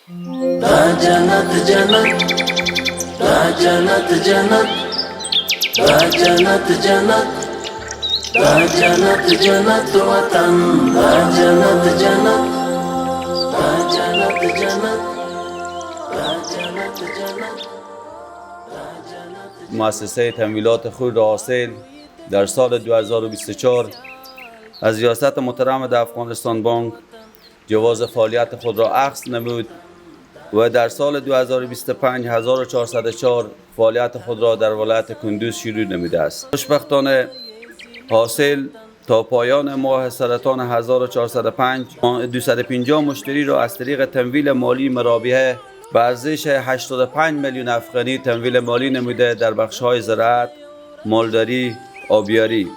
دا جنت جنت دا جنت جنت دا جنت جنت دا جنت جنت وطن دا جنت جنت دا جنت جنت دا جنت جنت. مؤسسه تمویلات خود حاصل در سال 2024 از ریاست محترم در افغانستان بانک جواز فعالیت خود را اخذ نمود و در سال 2025 1404 فعالیت خود را در ولایت کندوز شروع نموده است. خوشبختانه حاصل تا پایان ماه سرطان 1405 250 مشتری را از طریق تمویل مالی مرابحه به ارزش 85 میلیون افغانی تمویل مالی نموده در بخش‌های زراعت، مالداری، آبیاری.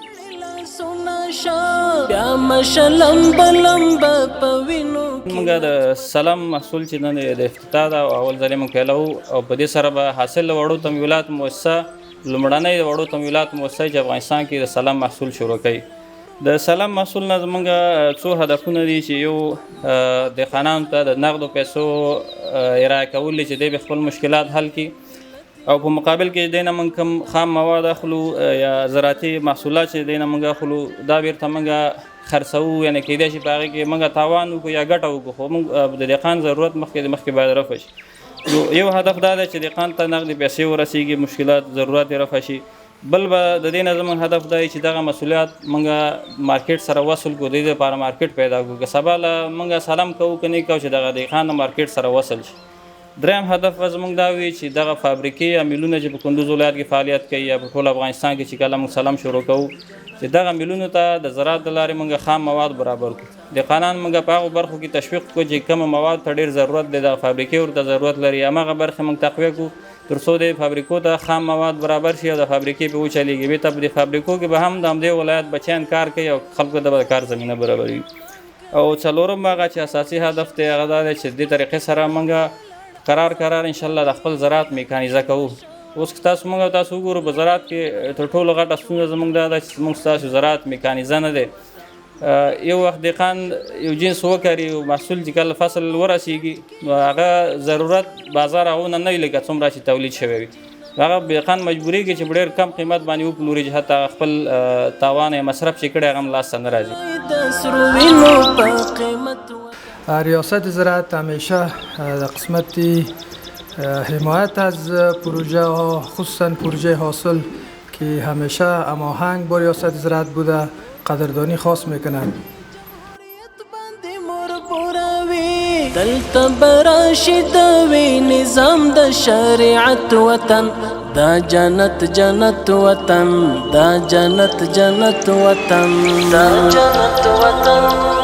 موږ د سلام محصول چې نن د افتتاح دا اول ځل موږ پیلو او په دې سره به حاصل وړو تمویلات مؤسسه لومړنۍ وړو تمویلات مؤسسه چې افغانستان کې د سلام محصول شروع کړي. د سلام محصول نه زموږ څو هدفونه دي چې یو د خانانو ته د نغدو پیسو ارائه کول چې دوی به خپل مشکلات حل کړي او په مقابل کې دینه موږ کوم خام مواد اخلو یا زراعتي محصولات چې دینه موږ اخلو دا بیرته موږ خرڅوو، یعنې کیدای شي په هغې کې موږ تاوان وکړو یا ګټه وکړو، خو موږ د دهقان ضرورت مخکې باید رفع شي. نو یو هدف دا دی چې دهقان ته نغدې پیسې ورسیږي، مشکلات ضرورت یې رفع شي. بل به د دې نه زموږ هدف دا چې دغه مسؤلیت موږ مارکیټ سره وصل کړو، د دې لپاره مارکیټ پیدا کړو، که سبا له موږ سلام کوو که نه کوو چې دغه دهقان مارکیټ سره وصل شي. دریم هدف زموږ دا وي چې دغه فابریکې یا میلونه چې په کندوز ولایت کې فعالیت کوي یا په ټول افغانستان کې چې کله موږ سلام شروع کوو چې دغه میلونو ته د زراعت د لارې موږ خام مواد برابر کړو. دهقانان موږ په هغو برخو کې تشویق کړو چې کومه مواد ته ډېر ضرورت دی، دغه فابریکې ورته ضرورت لري، هماغه برخې موږ تقویه کړو تر څو د فابریکو ته خام مواد برابر شي او د فابریکې په وچلېږي. بېرته په دې فابریکو کې به هم د همدې ولایت بچیان کار کوي او خلکو ته به د کار زمینه برابروي. او څلورم هغه چې اساسي هدف دی هغه دا دی چې دې طریقې سره موږ قرار انشاءالله د خپل زراعت میکانیزه کوو. اوس که تاسو موږ تاسو وګورو په زراعت کې تر ټولو غټه ستونزه زموږ دا ده چې موږ ستاسو زراعت میکانیزه نه دی. یو وخت دهقان یو جنس وکري او محصول چې کله فصل ورسیږي نو هغه ضرورت بازار هغونه نه وي لکه څومره چې تولید شوی وي. هغه دهقان مجبوریږي چې په ډېر کم قیمت باندې وپلوري چې حتی خپل تاوان یا مصرف چې کړی هغه هم لاسته نه راځي. ریاست زراعت همیشه در قسمت حمایت از پروژه ها خصوصا پروژه حاصل که همیشه هماهنگ با ریاست زراعت بوده قدردانی خاص میکنند. دلته براشد وی نظام د شریعت وطن دا جنت جنت وطن دا جنت جنت وطن دا جنت وطن